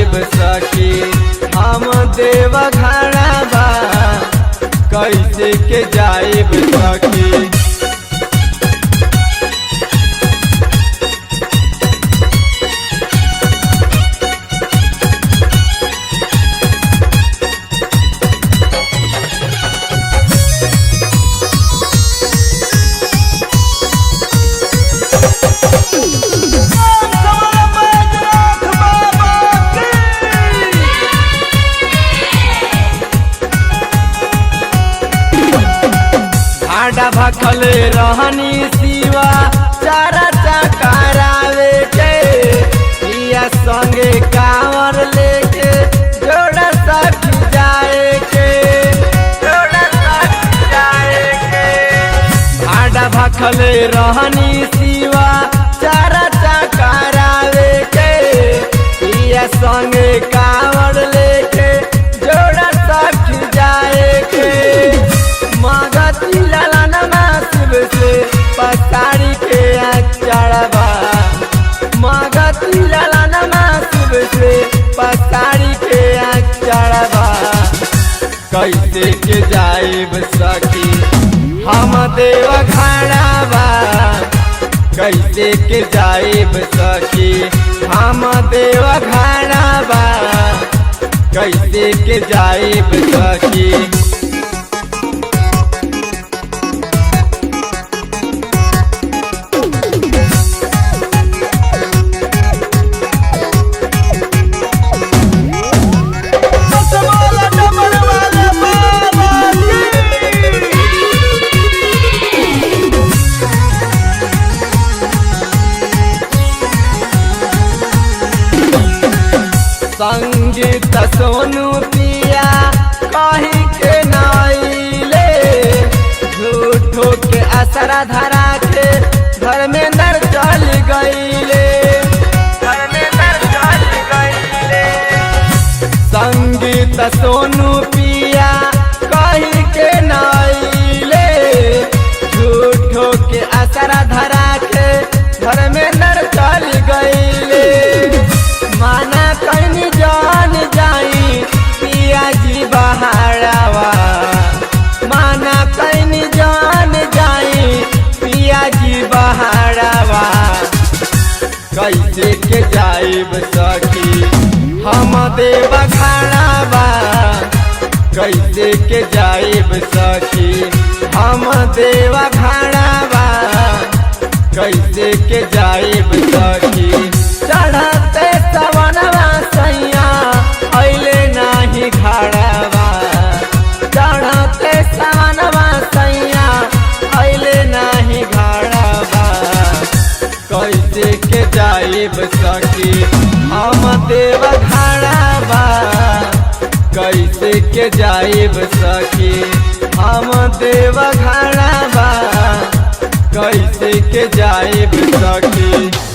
जाइब सखी हम देव घरवा कैसे के जाइब सखी। भाड़ा भखल रहनी शिवा चारा चकरावे के पिया संगे कांवर लेके जोड़ा सख जाए के भाड़ा भखल रहनी शिवा चारा चकरावे के पिया संगे कांवर लेके जोड़ा सख जाए के मगती ललनमा शिव से पसारी के चढ़वा मगती ललनमा शिव से पसारी के चढ़वा कैसे के जाइब सखी हम देव घरवा कैसे के जाइब सखी हम देव घरवा कैसे के जाइब सखी। संगीत सोनू पिया कही के नाइले झूठो के असरा धरा के धर्मेंद्र चल गईले संगीत सोनू पिया कही के नाइले झूठो के असरा धरा के धर्मेंद्र चल गईले माना कहीं जान जाई पिया जी बहारवा माना कहीं जान जाई पिया जी बहारवा कैसे के जाइब सखी हम देव घरवा कैसे के जाइब सखी हम देव घरवा कैसे के जाइब सखी। चढ़ते सवनवा सैया अइले नाही घरवा चढ़ते सवनवा सैया अइले नाही घरवा कैसे के जाइब सखी हम देव घरवा कैसे के जाइब सखी हम देव घरवा कैसे के जाइब सखी।